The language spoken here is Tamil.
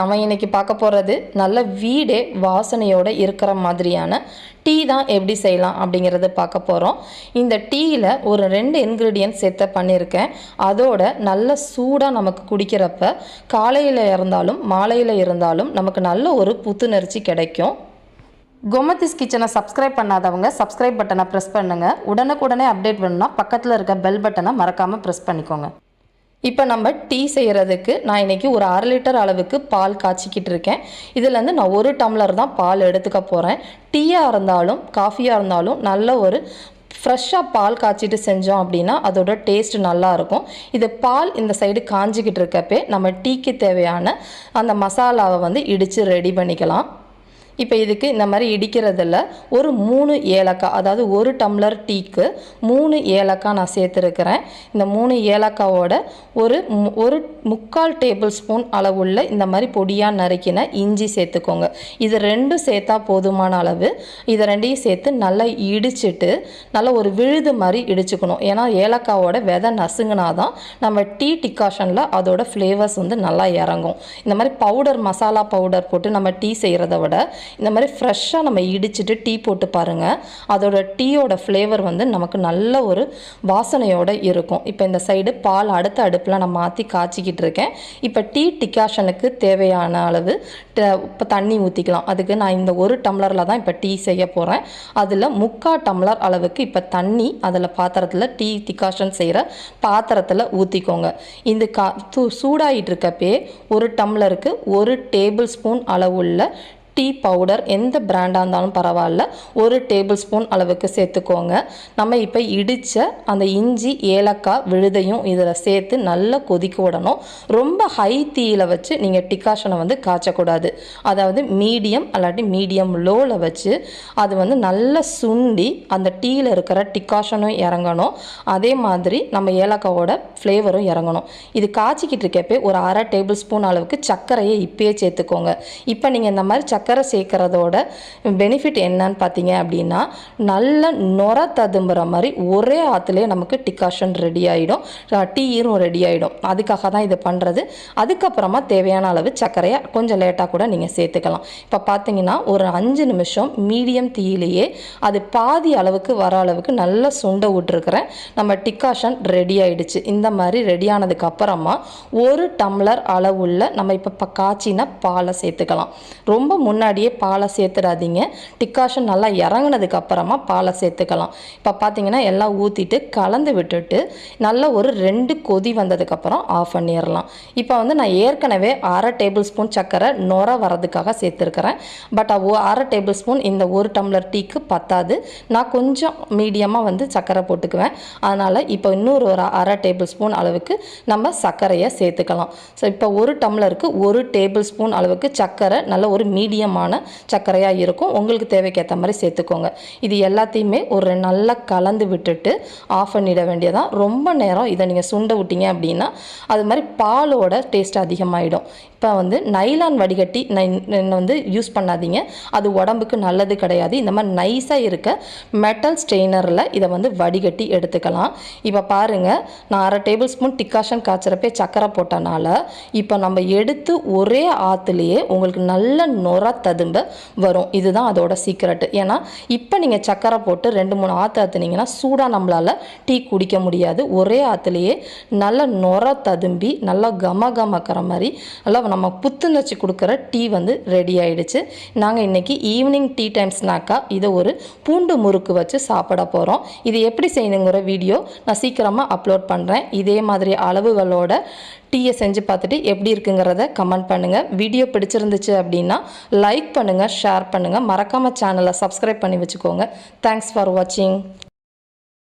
நம்ம இன்னைக்கு பார்க்க போகிறது நல்ல வீடே வாசனையோடு இருக்கிற மாதிரியான டீ தான் எப்படி செய்யலாம் அப்படிங்கிறத பார்க்க போகிறோம். இந்த டீயில் ஒரு 2 இன்க்ரீடியன்ட் சேர்த்து பண்ணியிருக்கேன். அதோட நல்ல சூடாக நமக்கு குடிக்கிறப்ப காலையில் இருந்தாலும் மாலையில் இருந்தாலும் நமக்கு நல்ல ஒரு புத்துணர்ச்சி கிடைக்கும். கோமதிஸ் கிச்சனை சப்ஸ்கிரைப் பண்ணாதவங்க சப்ஸ்கிரைப் பட்டனை ப்ரெஸ் பண்ணுங்கள். உடனுக்குடனே அப்டேட் வேணும்னா பக்கத்தில் இருக்க பெல் பட்டனை மறக்காமல் ப்ரெஸ் பண்ணிக்கோங்க. இப்போ நம்ம டீ செய்கிறதுக்கு நான் இன்றைக்கி ஒரு 1/2 லிட்டர் அளவுக்கு பால் காய்ச்சிக்கிட்டு இருக்கேன். இதுலேருந்து நான் 1 டம்ளர் தான் பால் எடுத்துக்க போகிறேன். டீயாக இருந்தாலும் காஃபியாக இருந்தாலும் நல்ல ஒரு ஃப்ரெஷ்ஷாக பால் காய்ச்சிட்டு செஞ்சோம் அப்படின்னா அதோட டேஸ்ட் நல்லாயிருக்கும். இது பால் இந்த சைடு காஞ்சிக்கிட்டு இருக்கப்பே நம்ம டீக்கு தேவையான அந்த மசாலாவை இடித்து ரெடி பண்ணிக்கலாம். இப்போ இதுக்கு இந்த மாதிரி இடிக்கிறதில் ஒரு 3 ஏலக்காய், அதாவது 1 டம்ளர் டீக்கு 3 ஏலக்காய் நான் சேர்த்துருக்கிறேன். இந்த 3 ஏலக்காவோட ஒரு 1/4 டேபிள் ஸ்பூன் அளவுள்ள இந்த மாதிரி பொடியாக நறுக்கின இஞ்சி சேர்த்துக்கோங்க. இது 2 சேர்த்தா போதுமான அளவு. இதை 2ஐயும் சேர்த்து நல்லா இடிச்சிட்டு நல்லா ஒரு விழுது மாதிரி இடிச்சுக்கணும். ஏன்னா ஏலக்காவோட விதை நசுங்கினா தான் நம்ம டீ டிகாஷனில் அதோட ஃப்ளேவர்ஸ் நல்லா இறங்கும். இந்த மாதிரி பவுடர் மசாலா பவுடர் போட்டு நம்ம டீ செய்கிறத விட இந்த மாதிரி ஃப்ரெஷ்ஷாக நம்ம இடிச்சிட்டு டீ போட்டு பாருங்கள், அதோட டீயோட ஃப்ளேவர் நமக்கு நல்ல ஒரு வாசனையோடு இருக்கும். இப்போ இந்த சைடு பால் அடுத்த அடுப்பில் நான் மாற்றி காய்ச்சிக்கிட்டு இருக்கேன். இப்போ டீ டிகாஷனுக்கு தேவையான அளவு இப்போ தண்ணி ஊற்றிக்கலாம். அதுக்கு நான் இந்த 1 டம்ளரில் தான் இப்போ டீ செய்ய போகிறேன். அதில் 3/4 டம்ளர் அளவுக்கு இப்போ தண்ணி அதில் பாத்திரத்தில் டீ டிகாஷன் செய்கிற பாத்திரத்தில் ஊற்றிக்கோங்க. இந்த சூடாகிட்டு இருக்கப்பே 1 டம்ளருக்கு 1 டேபிள் ஸ்பூன் அளவுள்ள டீ பவுடர் எந்த பிராண்டாக இருந்தாலும் பரவாயில்ல 1 டேபிள் ஸ்பூன் அளவுக்கு சேர்த்துக்கோங்க. நம்ம இப்போ இடித்த அந்த இஞ்சி ஏலக்காய் விழுதையும் இதில் சேர்த்து நல்லா கொதிக்க விடணும். ரொம்ப ஹை தீயில் வச்சு நீங்கள் டிகாஷனை காய்ச்சக்கூடாது. அதாவது மீடியம் அல்லாட்டி மீடியம் லோவில் வச்சு அது நல்லா சுண்டி அந்த டீயில் இருக்கிற டிகாஷனும் இறங்கணும். அதே மாதிரி நம்ம ஏலக்காவோட ஃப்ளேவரும் இறங்கணும். இது காய்ச்சிக்கிட்டு இருக்கப்பே ஒரு 1/2 டேபிள் ஸ்பூன் அளவுக்கு சர்க்கரையை இப்பயே சேர்த்துக்கோங்க. இப்போ நீங்கள் இந்த மாதிரி சர்க்கரை சேர்க்கறதோட பெனிஃபிட் என்னன்னு பார்த்தீங்க அப்படின்னா நல்ல நொர ததும்புற மாதிரி ஒரே ஆற்றுலேயே நமக்கு டிகாஷன் ரெடி ஆகிடும், டீயும் ரெடி ஆகிடும். அதுக்காக தான் இது பண்ணுறது. அதுக்கப்புறமா தேவையான அளவு சர்க்கரையை கொஞ்சம் லேட்டாக கூட நீங்கள் சேர்த்துக்கலாம். இப்போ பார்த்தீங்கன்னா ஒரு 5 நிமிஷம் மீடியம் தீயிலேயே அது பாதி அளவுக்கு வர அளவுக்கு நல்லா சுண்ட விட்டுருக்குறேன். நம்ம டிகாஷன் ரெடி ஆகிடுச்சு. இந்த மாதிரி ரெடி ஆனதுக்கு அப்புறமா 1 டம்ளர் அளவுள்ள நம்ம இப்போ காய்ச்சின பாலை சேர்த்துக்கலாம். ரொம்ப முன்னாடியே பாலை சேர்த்துடாதீங்க. டிகாஷன் நல்லா இறங்கினதுக்கு அப்புறமா பாலை சேர்த்துக்கலாம். இப்போ பார்த்தீங்கன்னா எல்லாம் ஊற்றிட்டு கலந்து விட்டுட்டு நல்ல ஒரு 2 கொதி வந்ததுக்கப்புறம் ஆஃப் பண்ணிடலாம். இப்போ நான் ஏற்கனவே 1/2 டேபிள் ஸ்பூன் சர்க்கரை நொர வரதுக்காக சேர்த்துருக்கிறேன். பட் 1/2 டேபிள் ஸ்பூன் இந்த 1 டம்ளர் டீக்கு பத்தாது. நான் கொஞ்சம் மீடியமாக சர்க்கரை போட்டுக்குவேன். அதனால் இப்போ இன்னொரு ஒரு 1/2 டேபிள் ஸ்பூன் அளவுக்கு நம்ம சர்க்கரையை சேர்த்துக்கலாம். ஸோ இப்போ 1 டம்ளருக்கு 1 டேபிள் ஸ்பூன் அளவுக்கு சர்க்கரை நல்ல ஒரு மீடியமான சர்க்கரையாக இருக்கும். உங்களுக்கு தேவைக்கேற்ற மாதிரி சேர்த்துக்கோங்க. இது எல்லாத்தையுமே ஒரு நல்லா கலந்து விட்டுட்டு ஆஃப் பண்ணிட வேண்டியதான். ரொம்ப நேரம் இதை நீங்கள் சுண்ட விட்டீங்க அப்படின்னா அது மாதிரி பாலோட டேஸ்ட் அதிகமாகிடும். இப்போ நைலான் வடிகட்டி யூஸ் பண்ணாதீங்க, அது உடம்புக்கு நல்லது கிடையாது. இந்த மாதிரி நைஸாக இருக்க மெட்டல் ஸ்ட்ரெயினரில் இதை வடிகட்டி எடுத்துக்கலாம். இப்போ பாருங்கள், நான் 1/2 டேபிள் ஸ்பூன் டிகாஷன் காய்ச்சறப்பே சர்க்கரை போட்டனால இப்போ நம்ம எடுத்து ஒரே ஆற்றுலேயே உங்களுக்கு நல்ல நொர ததும்ப வரும். இதுதான் அதோட சீக்ரெட்டு. ஏன்னா இப்போ நீங்கள் சர்க்கரை போட்டு 2-3 ஆற்று ஆற்றுனீங்கன்னா சூடாக நம்மளால் டீ குடிக்க முடியாது. ஒரே ஆற்றுலேயே நல்ல நொர ததும்பி நல்லா கமக்கிற மாதிரி நல்லா நம்ம புத்துணர்ச்சி கொடுக்குற டீ ரெடி ஆகிடுச்சு. நாங்கள் இன்றைக்கி ஈவினிங் டீ டைம் ஸ்நாக்காக இதை ஒரு பூண்டு முறுக்கு வச்சு சாப்பிட போகிறோம். இது எப்படி செய்யணுங்கிற வீடியோ நான் சீக்கிரமாக அப்லோட் பண்ணுறேன். இதே மாதிரி அளவுகளோட டீயை செஞ்சு பார்த்துட்டு எப்படி இருக்குங்கிறத கமெண்ட் பண்ணுங்கள். வீடியோ பிடிச்சிருந்துச்சு அப்படின்னா லைக் பண்ணுங்கள், ஷேர் பண்ணுங்கள். மறக்காமல் சேனலை சப்ஸ்கிரைப் பண்ணி வச்சுக்கோங்க. தேங்க்ஸ் ஃபார் வாட்சிங்.